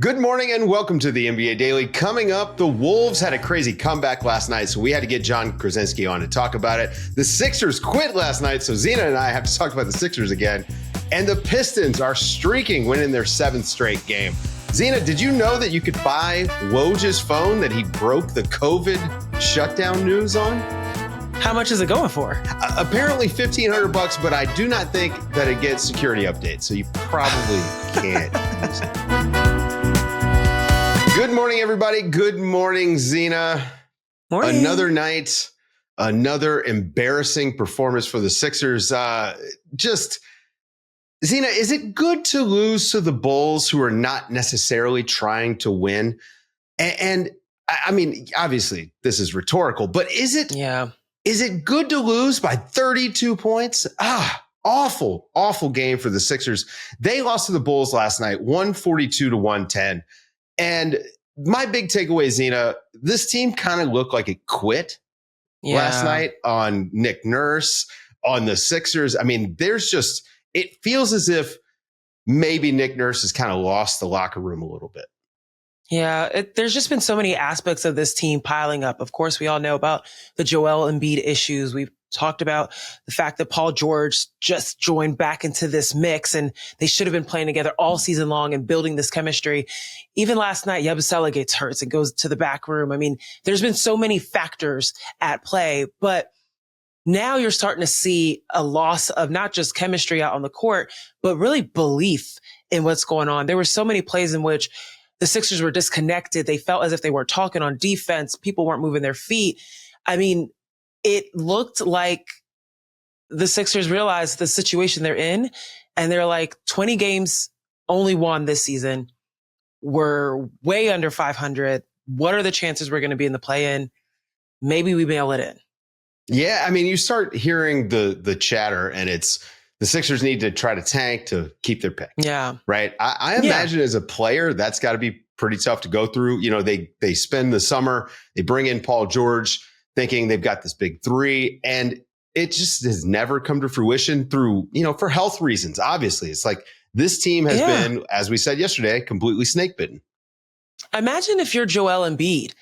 Good morning and welcome to the NBA Daily. Coming up, the Wolves had a crazy comeback last night, so we had to get John Krawczynski on to talk about it. The Sixers quit last night, so Zena and I have to talk about the Sixers again. And the Pistons are streaking, winning their 7th straight game. Zena, did you know that you could buy Woj's phone that he broke the COVID shutdown news on? How much is it going for? Apparently $1,500, but I do not think that it gets security updates, so you probably can't use it. Good morning, everybody. Good morning, Zena. Morning. Another night, another embarrassing performance for the Sixers. Zena, is it good to lose to the Bulls, who are not necessarily trying to win? And I mean, obviously, this is rhetorical, but is it? Yeah. Is it good to lose by 32 points? Awful game for the Sixers. They lost to the Bulls last night, 142-110. And my big takeaway, Zena, this team kind of looked like it quit last night on Nick Nurse, on the Sixers. I mean, it feels as if maybe Nick Nurse has kind of lost the locker room a little bit. Yeah, there's just been so many aspects of this team piling up. Of course, we all know about the Joel Embiid issues. We've talked about the fact that Paul George just joined back into this mix, and they should have been playing together all season long and building this chemistry. Even last night, Yabusele gets hurt and goes to the back room. I mean, there's been so many factors at play, but now you're starting to see a loss of not just chemistry out on the court, but really belief in what's going on. There were so many plays in which the Sixers were disconnected. They felt as if they were talking on defense. People weren't moving their feet. I mean, it looked like the Sixers realized the situation they're in, and they're like, 20 games only won this season. We're way under 500. What are the chances we're going to be in the play-in? Maybe we mail it in. Yeah, I mean, you start hearing the chatter, and it's the Sixers need to try to tank to keep their pick. Yeah. Right. I imagine as a player, that's got to be pretty tough to go through. You know, they spend the summer, they bring in Paul George thinking they've got this big three, and it just has never come to fruition through, for health reasons. Obviously, it's like this team has been, as we said yesterday, completely snake bitten. Imagine if you're Joel Embiid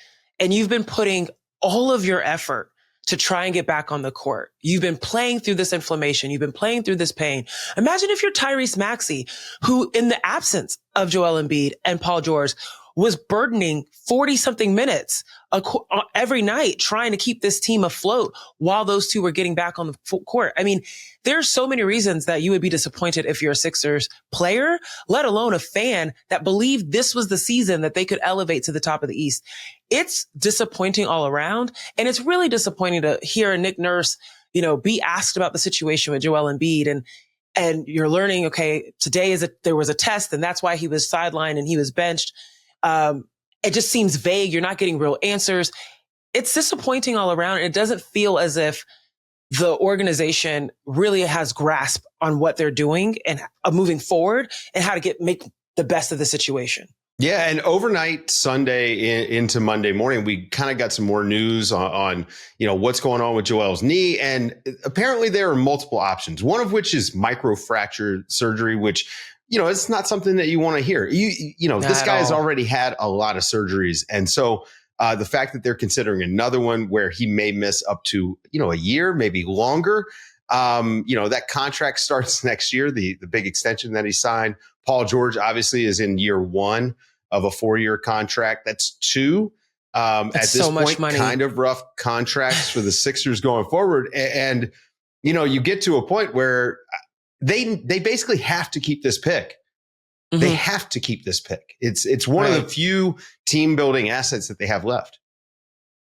and you've been putting all of your effort to try and get back on the court. You've been playing through this inflammation. You've been playing through this pain. Imagine if you're Tyrese Maxey, who in the absence of Joel Embiid and Paul George was burdening 40-something minutes every night trying to keep this team afloat while those two were getting back on the court. I mean, there's so many reasons that you would be disappointed if you're a Sixers player, let alone a fan that believed this was the season that they could elevate to the top of the East. It's disappointing all around. And it's really disappointing to hear Nick Nurse, be asked about the situation with Joel Embiid, and you're learning, okay, today there was a test, and that's why he was sidelined and he was benched. It just seems vague. You're not getting real answers. It's disappointing all around. It doesn't feel as if the organization really has grasp on what they're doing and moving forward and how to make the best of the situation. Yeah, and overnight Sunday into Monday morning, we kind of got some more news on what's going on with Joel's knee, and apparently there are multiple options. One of which is microfracture surgery, which it's not something that you want to hear. This guy has already had a lot of surgeries, and so the fact that they're considering another one where he may miss up to a year, maybe longer. That contract starts next year. The big extension that he signed. Paul George obviously is in year 1 of a 4-year contract. That's 2. At this so much point, money. Kind of rough contracts for the Sixers going forward. And you get to a point where they basically have to keep this pick. Mm-hmm. They have to keep this pick. It's one of the few team building assets that they have left.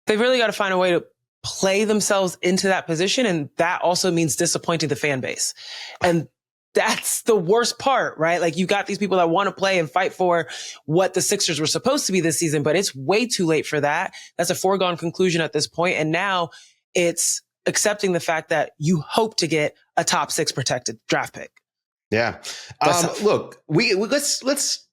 They've really got to find a way to play themselves into that position. And that also means disappointing the fan base. And that's the worst part, right? Like, you got these people that want to play and fight for what the Sixers were supposed to be this season, but it's way too late for that. That's a foregone conclusion at this point. And now it's accepting the fact that you hope to get a top 6 protected draft pick. Yeah. Look, let's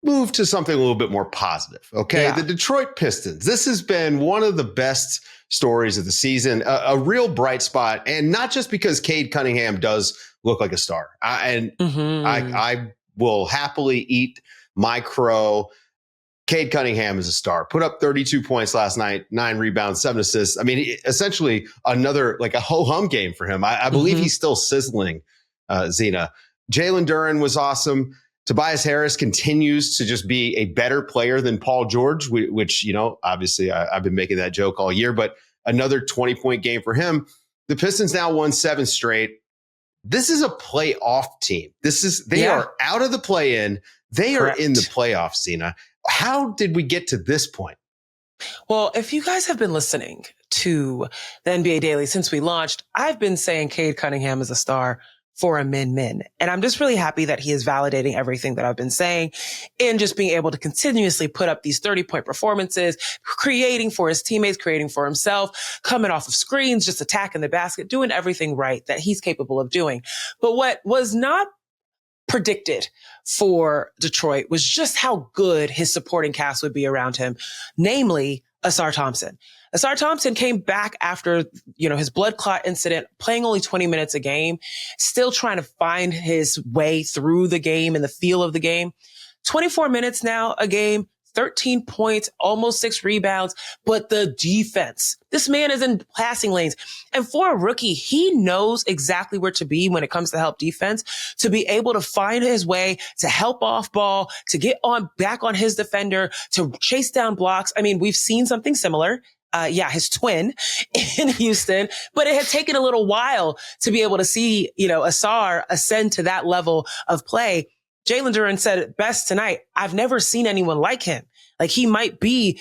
move to something a little bit more positive. Okay. Yeah. The Detroit Pistons. This has been one of the best stories of the season, a real bright spot. And not just because Cade Cunningham does look like a star. I will happily eat my crow. Cade Cunningham is a star. Put up 32 points last night, 9 rebounds, 7 assists. I mean, essentially another like a ho-hum game for him. I believe he's still sizzling, Zena. Jalen Duren was awesome. Tobias Harris continues to just be a better player than Paul George, which, you know, obviously I've been making that joke all year, but another 20-point game for him. The Pistons now won 7 straight. This is a playoff team. They are out of the play-in. They are in the playoffs, Zena. How did we get to this point? Well, if you guys have been listening to the NBA Daily since we launched, I've been saying Cade Cunningham is a star for a min. And I'm just really happy that he is validating everything that I've been saying and just being able to continuously put up these 30-point performances, creating for his teammates, creating for himself, coming off of screens, just attacking the basket, doing everything right that he's capable of doing. But what was not predicted for Detroit was just how good his supporting cast would be around him, namely Ausar Thompson. Ausar Thompson came back after, his blood clot incident, playing only 20 minutes a game, still trying to find his way through the game and the feel of the game. 24 minutes now a game, 13 points, almost 6 rebounds, but the defense. This man is in passing lanes. And for a rookie, he knows exactly where to be when it comes to help defense, to be able to find his way, to help off ball, to get back on his defender, to chase down blocks. I mean, we've seen something similar. His twin in Houston, but it had taken a little while to be able to see, Ausar ascend to that level of play. Jalen Duren said it best tonight. I've never seen anyone like him. Like he might be,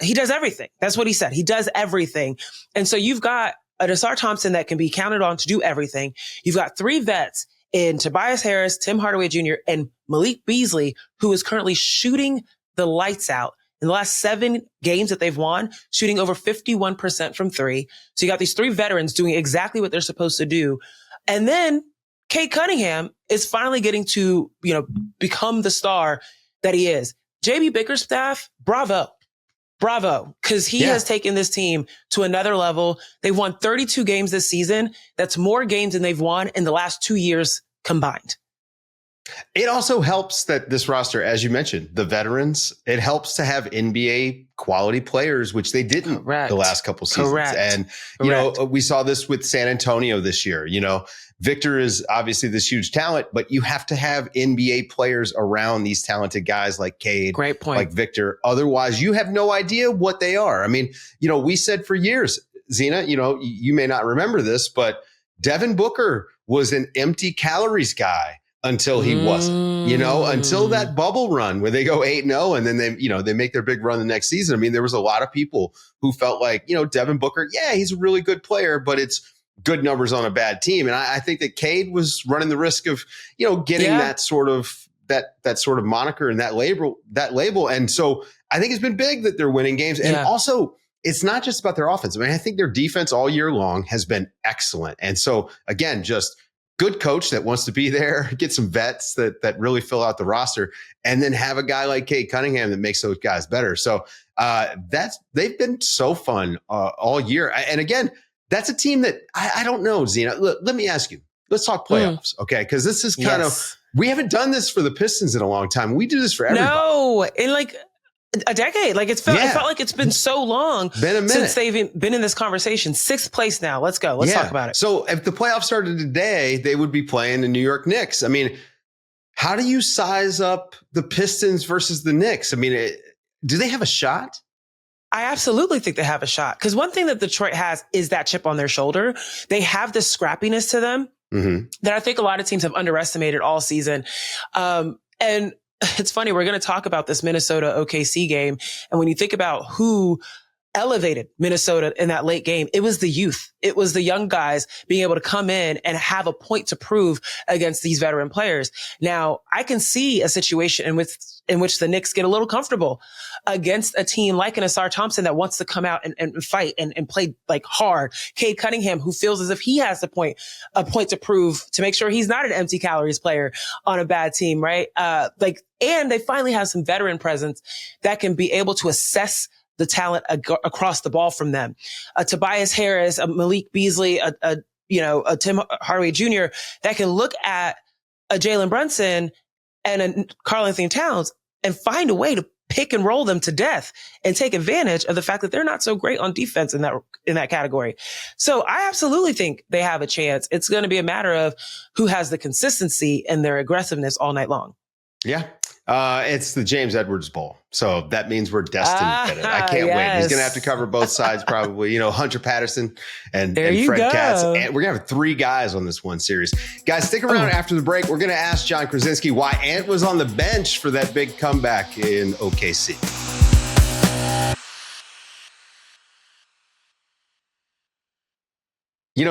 he does everything. That's what he said. He does everything. And so you've got an Ausar Thompson that can be counted on to do everything. You've got 3 vets in Tobias Harris, Tim Hardaway Jr., and Malik Beasley, who is currently shooting the lights out. In the last 7 games that they've won, shooting over 51% from 3. So you got these 3 veterans doing exactly what they're supposed to do. And then Cade Cunningham is finally getting to, become the star that he is. JB Bickerstaff, bravo. Because he has taken this team to another level. They've won 32 games this season. That's more games than they've won in the last 2 years combined. It also helps that this roster, as you mentioned, the veterans, it helps to have NBA quality players, which they didn't the last couple seasons. And, we saw this with San Antonio this year. Victor is obviously this huge talent, but you have to have NBA players around these talented guys like Cade, great point, like Victor. Otherwise, you have no idea what they are. I mean, we said for years, Zena, you may not remember this, but Devin Booker was an empty calories guy. Until he wasn't, until that bubble run where they go 8-0 and then they make their big run the next season. I mean, there was a lot of people who felt like, Devin Booker, he's a really good player, but it's good numbers on a bad team. And I think that Cade was running the risk of, getting that sort of moniker and that label. And so I think it's been big that they're winning games. And also, it's not just about their offense. I mean, I think their defense all year long has been excellent. And so again, just good coach that wants to be there, get some vets that really fill out the roster, and then have a guy like Cade Cunningham that makes those guys better. So they've been so fun all year. And again, that's a team that I don't know, Zena. Look, let me ask you. Let's talk playoffs, okay? Because this is kind of, we haven't done this for the Pistons in a long time. We do this for everybody. No, in like a decade. Like it felt like it's been so long since they've been in this conversation. 6th place now. Let's go. Let's talk about it. So if the playoffs started today, they would be playing the New York Knicks. I mean, how do you size up the Pistons versus the Knicks? I mean, do they have a shot? I absolutely think they have a shot. Because one thing that Detroit has is that chip on their shoulder. They have this scrappiness to them that I think a lot of teams have underestimated all season. And it's funny, we're going to talk about this Minnesota OKC game. And when you think about who elevated Minnesota in that late game, it was the youth. It was the young guys being able to come in and have a point to prove against these veteran players. Now, I can see a situation in which the Knicks get a little comfortable against a team like an Ausar Thompson that wants to come out and fight and play like hard. Cade Cunningham, who feels as if he has a point to prove to make sure he's not an empty calories player on a bad team, right? And they finally have some veteran presence that can be able to assess the talent across the ball from them. Tobias Harris, a Malik Beasley, a Tim Hardaway Jr. that can look at a Jalen Brunson and Karl Anthony Towns and find a way to pick and roll them to death and take advantage of the fact that they're not so great on defense in that category. So I absolutely think they have a chance. It's going to be a matter of who has the consistency and their aggressiveness all night long. Yeah. It's the James Edwards Bowl. So that means we're destined to get it. I can't wait. He's going to have to cover both sides probably. Hunter Patterson and Fred Katz. And we're going to have 3 guys on this one series. Guys, stick around after the break. We're going to ask John Krawczynski why Ant was on the bench for that big comeback in OKC.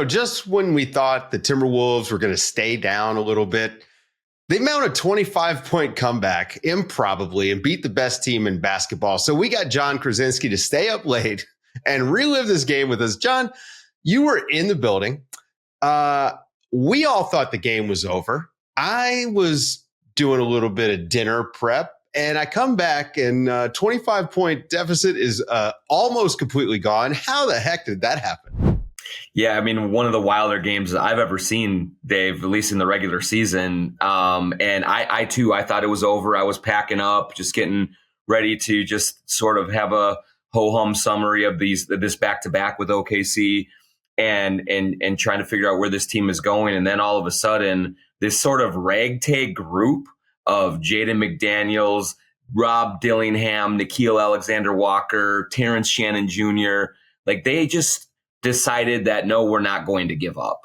Just when we thought the Timberwolves were going to stay down a little bit, they mount a 25-point comeback improbably and beat the best team in basketball. So we got John Krawczynski to stay up late and relive this game with us. John, you were in the building. We all thought the game was over. I was doing a little bit of dinner prep, and I come back and 25-point deficit is almost completely gone. How the heck did that happen? Yeah, I mean, one of the wilder games I've ever seen, Dave, at least in the regular season. And I too, I thought it was over. I was packing up, just getting ready to just sort of have a ho-hum summary of this back-to-back with OKC and trying to figure out where this team is going. And then all of a sudden, this sort of ragtag group of Jaden McDaniels, Rob Dillingham, Nickeil Alexander-Walker, Terrence Shannon Jr., like they just decided that, no, we're not going to give up.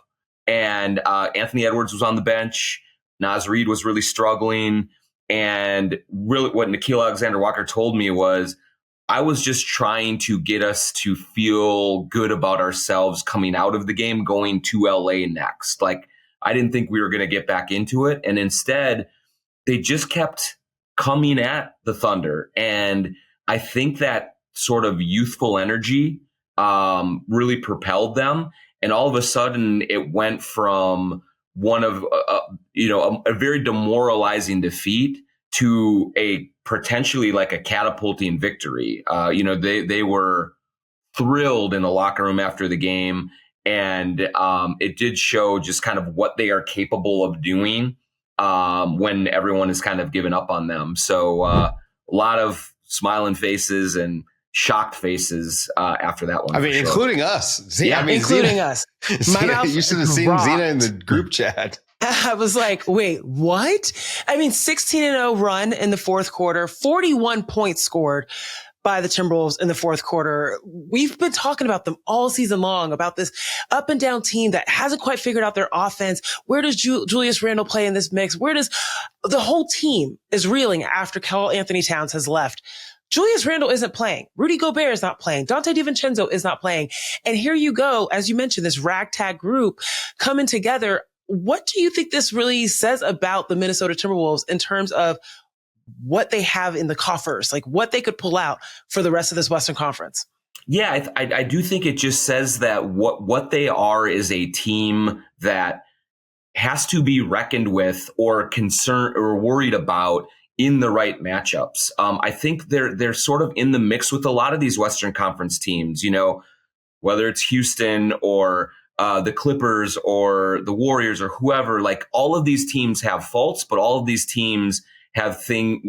And Anthony Edwards was on the bench. Naz Reid was really struggling. And really what Nickeil Alexander-Walker told me was, I was just trying to get us to feel good about ourselves coming out of the game, going to LA next. Like, I didn't think we were going to get back into it. And instead, they just kept coming at the Thunder. And I think that sort of youthful energy really propelled them. And all of a sudden it went from one of, a very demoralizing defeat to a potentially like a catapulting victory. They were thrilled in the locker room after the game. And it did show just kind of what they are capable of doing when everyone is kind of given up on them. So a lot of smiling faces and shocked faces after that one. I mean, including us. Including us. You should have seen Zena in the group chat. I was like, wait, what? I mean, 16-0 run in the fourth quarter, 41 points scored by the Timberwolves in the fourth quarter. We've been talking about them all season long, about this up and down team that hasn't quite figured out their offense. Where does Julius Randle play in this mix? Where does the whole team is reeling after Karl Anthony Towns has left? Julius Randle isn't playing. Rudy Gobert is not playing. Dante DiVincenzo is not playing. And here you go, as you mentioned, this ragtag group coming together. What do you think this really says about the Minnesota Timberwolves in terms of what they have in the coffers, like what they could pull out for the rest of this Western Conference? Yeah, I do think it just says that what they are is a team that has to be reckoned with or concerned or worried about in the right matchups. I think they're sort of in the mix with a lot of these Western Conference teams, whether it's Houston or the Clippers or the Warriors or whoever. Like, all of these teams have faults, but all of these teams have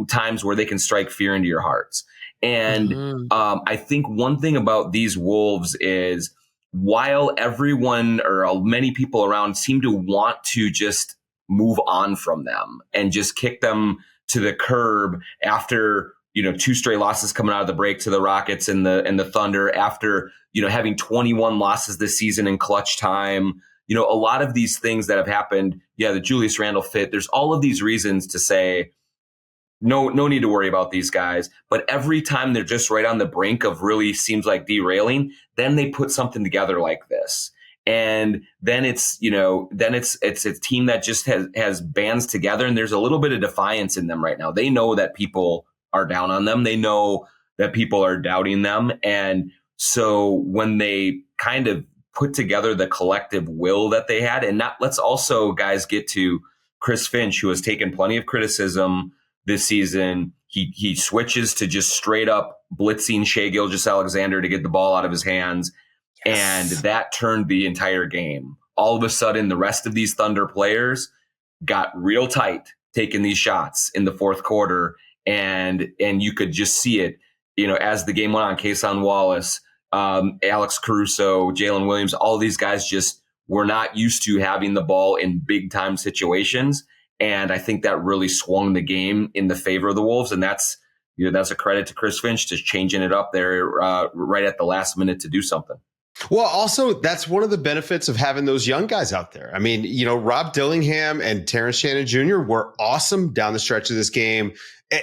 times where they can strike fear into your hearts. And I think one thing about these Wolves is, while everyone or many people around seem to want to just move on from them and just kick them to the curb after, 2 straight losses coming out of the break to the Rockets and the Thunder, after, having 21 losses this season in clutch time, a lot of these things that have happened. Yeah, the Julius Randle fit. There's all of these reasons to say, no need to worry about these guys. But every time they're just right on the brink of really seems like derailing, then they put something together like this. And then it's a team that just has bands together, and there's a little bit of defiance in them right now. They know that people are down on them. They know that people are doubting them. And so when they kind of put together the collective will that they had, and let's also, guys, get to Chris Finch, who has taken plenty of criticism this season. He switches to just straight up blitzing Shai Gilgeous-Alexander to get the ball out of his hands. Yes. And that turned the entire game. All of a sudden, the rest of these Thunder players got real tight taking these shots in the fourth quarter. And you could just see it, as the game went on. Kason Wallace, Alex Caruso, Jalen Williams, all these guys just were not used to having the ball in big time situations. And I think that really swung the game in the favor of the Wolves. And that's a credit to Chris Finch, just changing it up there right at the last minute to do something. Well, also, that's one of the benefits of having those young guys out there. I mean, Rob Dillingham and Terrence Shannon Jr. were awesome down the stretch of this game,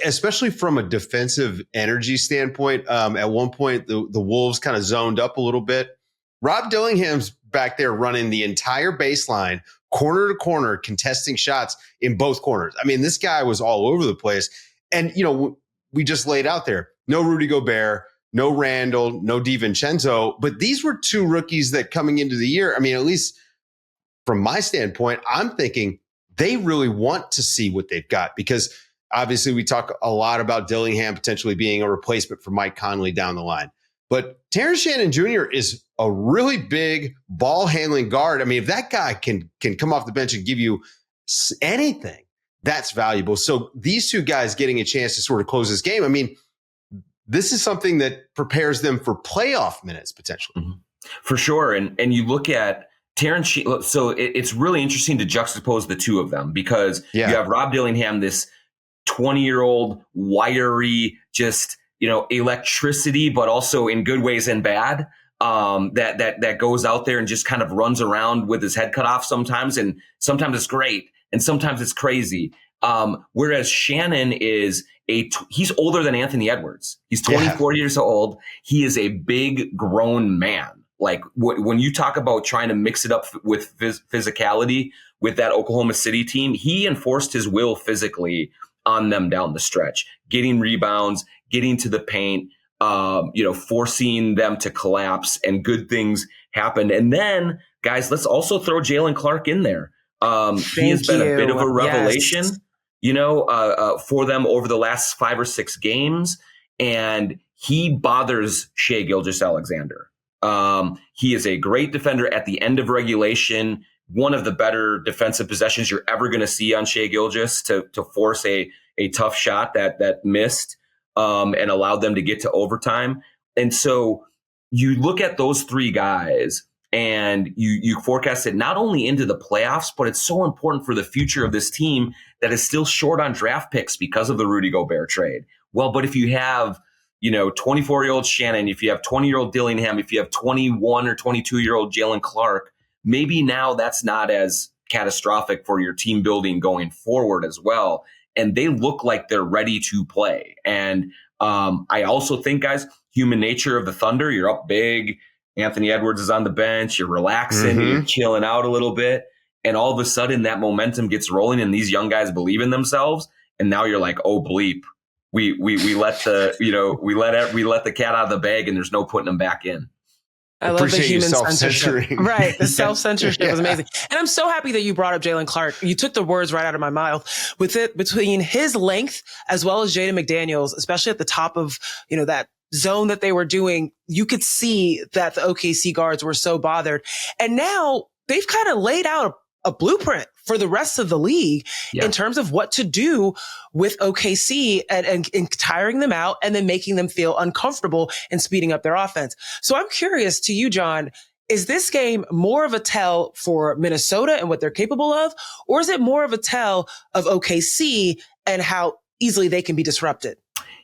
especially from a defensive energy standpoint. At one point, the Wolves kind of zoned up a little bit. Rob Dillingham's back there running the entire baseline, corner to corner, contesting shots in both corners. I mean, this guy was all over the place. And, we just laid out there, no Rudy Gobert, no Randall, no DiVincenzo, but these were two rookies that coming into the year, I mean, at least from my standpoint, I'm thinking they really want to see what they've got, because obviously we talk a lot about Dillingham potentially being a replacement for Mike Conley down the line. But Terrence Shannon Jr. is a really big ball handling guard. I mean, if that guy can come off the bench and give you anything, that's valuable. So these two guys getting a chance to sort of close this game, I mean, this is something that prepares them for playoff minutes potentially. Mm-hmm. For sure. And you look at Terrence, so it's really interesting to juxtapose the two of them, because you have Rob Dillingham, this 20-year-old, wiry, just, electricity, but also in good ways and bad, that goes out there and just kind of runs around with his head cut off sometimes. And sometimes it's great, and sometimes it's crazy. Whereas Shannon is he's older than Anthony Edwards. He's 24 years old. He is a big grown man. Like when you talk about trying to mix it up with physicality with that Oklahoma City team, he enforced his will physically on them down the stretch, getting rebounds, getting to the paint, forcing them to collapse, and good things happened. And then, guys, let's also throw Jalen Clark in there. He has been a bit of a revelation, for them over the last 5 or 6 games. And he bothers Shai Gilgeous-Alexander. He is a great defender at the end of regulation. One of the better defensive possessions you're ever going to see on Shai Gilgeous to force a tough shot that missed, and allowed them to get to overtime. And so you look at those 3 guys, and you forecast it not only into the playoffs, but it's so important for the future of this team that is still short on draft picks because of the Rudy Gobert trade. Well, but if you have, 24-year-old Shannon, if you have 20-year-old Dillingham, if you have 21 or 22-year-old Jalen Clark, maybe now that's not as catastrophic for your team building going forward as well. And they look like they're ready to play. And I also think, guys, human nature of the Thunder, you're up big. Anthony Edwards is on the bench. You're relaxing, you're chilling out a little bit. And all of a sudden that momentum gets rolling and these young guys believe in themselves. And now you're like, oh, bleep. We let the, we let the cat out of the bag, and there's no putting them back in. I love the human censorship. Right. The self-censorship was amazing. And I'm so happy that you brought up Jalen Clark. You took the words right out of my mouth. With it between his length as well as Jaden McDaniels, especially at the top of, that zone that they were doing, you could see that the OKC guards were so bothered. And now they've kind of laid out a blueprint for the rest of the league in terms of what to do with OKC and tiring them out and then making them feel uncomfortable and speeding up their offense. So I'm curious to you, John, is this game more of a tell for Minnesota and what they're capable of, or is it more of a tell of OKC and how easily they can be disrupted?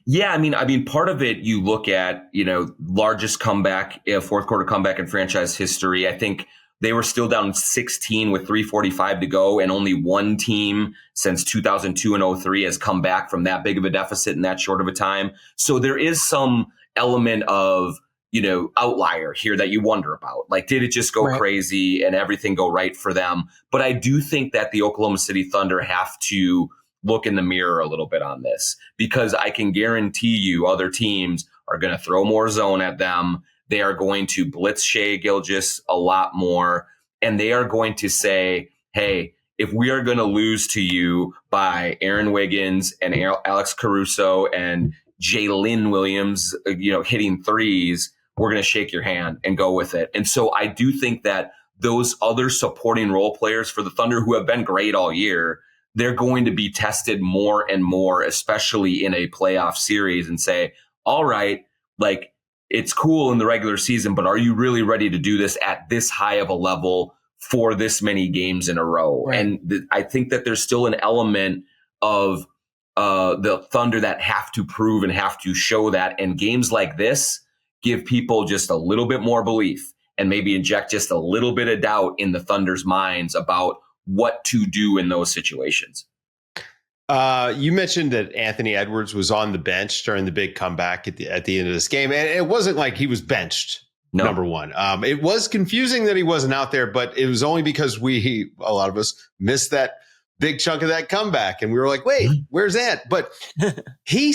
Yeah, I mean, part of it, you look at, largest comeback, fourth quarter comeback in franchise history. I think they were still down 16 with 3:45 to go, and only one team since 2002 and 03 has come back from that big of a deficit in that short of a time. So there is some element of, outlier here that you wonder about. Like, did it just go crazy and everything go right for them? But I do think that the Oklahoma City Thunder have to look in the mirror a little bit on this, because I can guarantee you other teams are going to throw more zone at them. They are going to blitz Shai Gilgeous a lot more, and they are going to say, hey, if we are going to lose to you by Aaron Wiggins and Alex Caruso and Jalen Williams, hitting threes, we're going to shake your hand and go with it. And so I do think that those other supporting role players for the Thunder, who have been great all year, they're going to be tested more and more, especially in a playoff series, and say, all right, like, it's cool in the regular season, but are you really ready to do this at this high of a level for this many games in a row? Right. And I think that there's still an element of the Thunder that have to prove and have to show that. And games like this give people just a little bit more belief and maybe inject just a little bit of doubt in the Thunder's minds about what to do in those situations. You mentioned that Anthony Edwards was on the bench during the big comeback at the end of this game, and it wasn't like he was benched. No. Number one, it was confusing that he wasn't out there, but it was only because a lot of us missed that big chunk of that comeback, and we were like, "Wait, where's Ant?" But he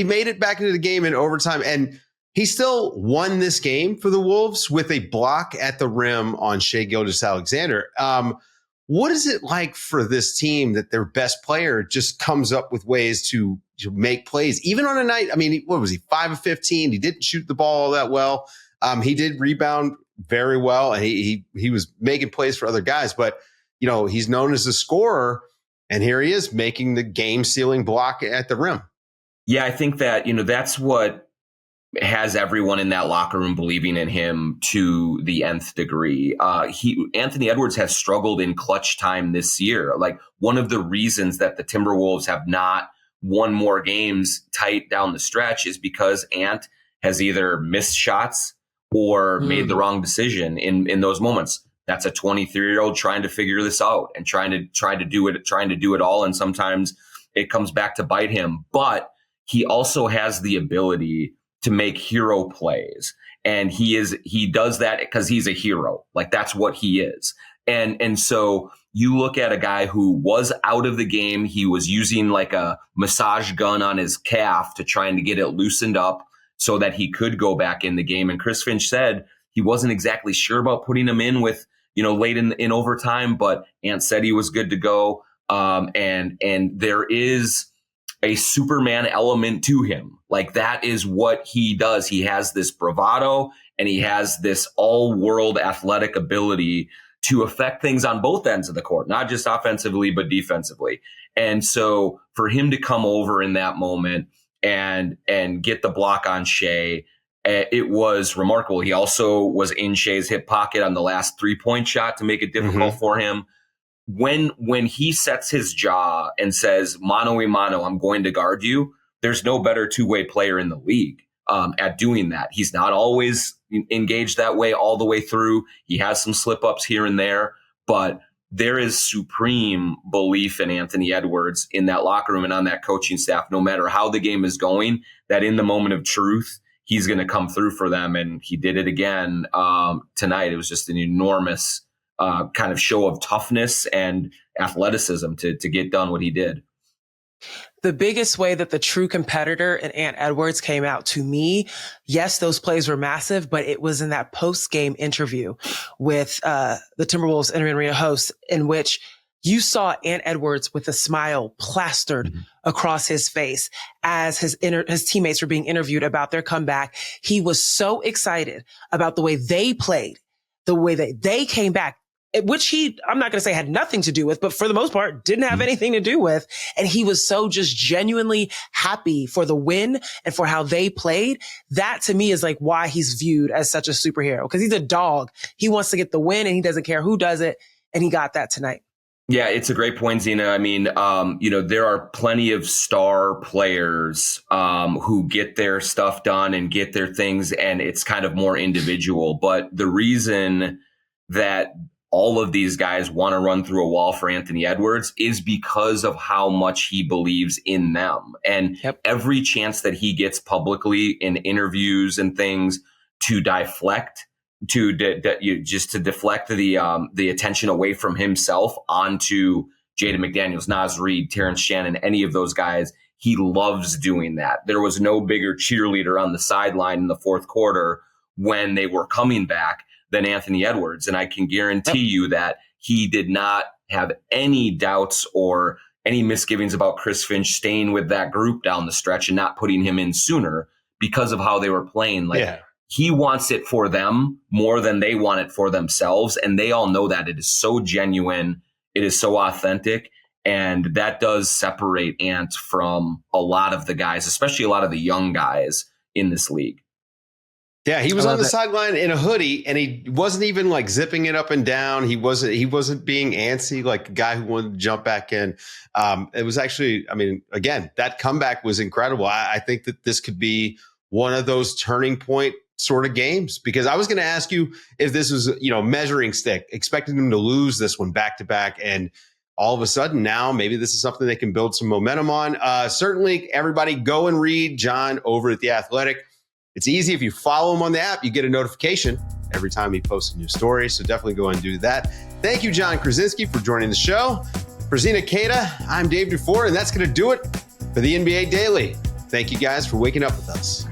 made it back into the game in overtime, and he still won this game for the Wolves with a block at the rim on Shai Gilgeous-Alexander. What is it like for this team that their best player just comes up with ways to make plays, even on a night? I mean, what was he, 5 of 15? He didn't shoot the ball all that well. He did rebound very well, and he was making plays for other guys. But, he's known as a scorer, and here he is making the game-sealing block at the rim. Yeah, I think that, that's what has everyone in that locker room believing in him to the nth degree. Anthony Edwards has struggled in clutch time this year. Like, one of the reasons that the Timberwolves have not won more games tight down the stretch is because Ant has either missed shots or made the wrong decision in those moments. That's a 23-year-old trying to figure this out and trying to do it all. And sometimes it comes back to bite him, but he also has the ability to make hero plays. And he does that because he's a hero. Like, that's what he is. And so you look at a guy who was out of the game. He was using like a massage gun on his calf to trying to get it loosened up so that he could go back in the game. And Chris Finch said he wasn't exactly sure about putting him in with, late in overtime, but Ant said he was good to go. And there is a Superman element to him. Like, that is what he does. He has this bravado and he has this all-world athletic ability to affect things on both ends of the court, not just offensively, but defensively. And so for him to come over in that moment and get the block on Shai, it was remarkable. He also was in Shai's hip pocket on the last 3-point shot to make it difficult for him. When he sets his jaw and says, mano a mano, I'm going to guard you, there's no better two-way player in the league at doing that. He's not always engaged that way all the way through. He has some slip-ups here and there, but there is supreme belief in Anthony Edwards in that locker room and on that coaching staff, no matter how the game is going, that in the moment of truth, he's going to come through for them. And he did it again tonight. It was just an enormous kind of show of toughness and athleticism to get done what he did. The biggest way that the true competitor in Ant Edwards came out to me, yes, those plays were massive, but it was in that post-game interview with the Timberwolves arena host, in which you saw Ant Edwards with a smile plastered across his face as his teammates were being interviewed about their comeback. He was so excited about the way they played, the way that they came back, which I'm not going to say had nothing to do with, but for the most part didn't have anything to do with. And he was so just genuinely happy for the win and for how they played. That to me is like why he's viewed as such a superhero, because he's a dog. He wants to get the win and he doesn't care who does it. And he got that tonight. Yeah, it's a great point, Zena. I mean, there are plenty of star players who get their stuff done and get their things, and it's kind of more individual. But the reason that all of these guys want to run through a wall for Anthony Edwards is because of how much he believes in them. And every chance that he gets publicly in interviews and things to deflect, to deflect the attention away from himself onto Jaden McDaniels, Naz Reid, Terrence Shannon, any of those guys, he loves doing that. There was no bigger cheerleader on the sideline in the fourth quarter when they were coming back than Anthony Edwards. And I can guarantee you that he did not have any doubts or any misgivings about Chris Finch staying with that group down the stretch and not putting him in sooner because of how they were playing. He wants it for them more than they want it for themselves. And they all know that. It is so genuine. It is so authentic. And that does separate Ant from a lot of the guys, especially a lot of the young guys in this league. Yeah, he was on the sideline in a hoodie, and he wasn't even like zipping it up and down. He wasn't being antsy like a guy who wanted to jump back in. It was actually, I mean, again, that comeback was incredible. I think that this could be one of those turning point sort of games, because I was going to ask you if this was, measuring stick, expecting them to lose this one back to back, and all of a sudden now maybe this is something they can build some momentum on. Certainly, everybody go and read John over at The Athletic. It's easy. If you follow him on the app, you get a notification every time he posts a new story. So definitely go and do that. Thank you, John Krawczynski, for joining the show. For Zena Keita, I'm Dave DuFour, and that's going to do it for the NBA Daily. Thank you guys for waking up with us.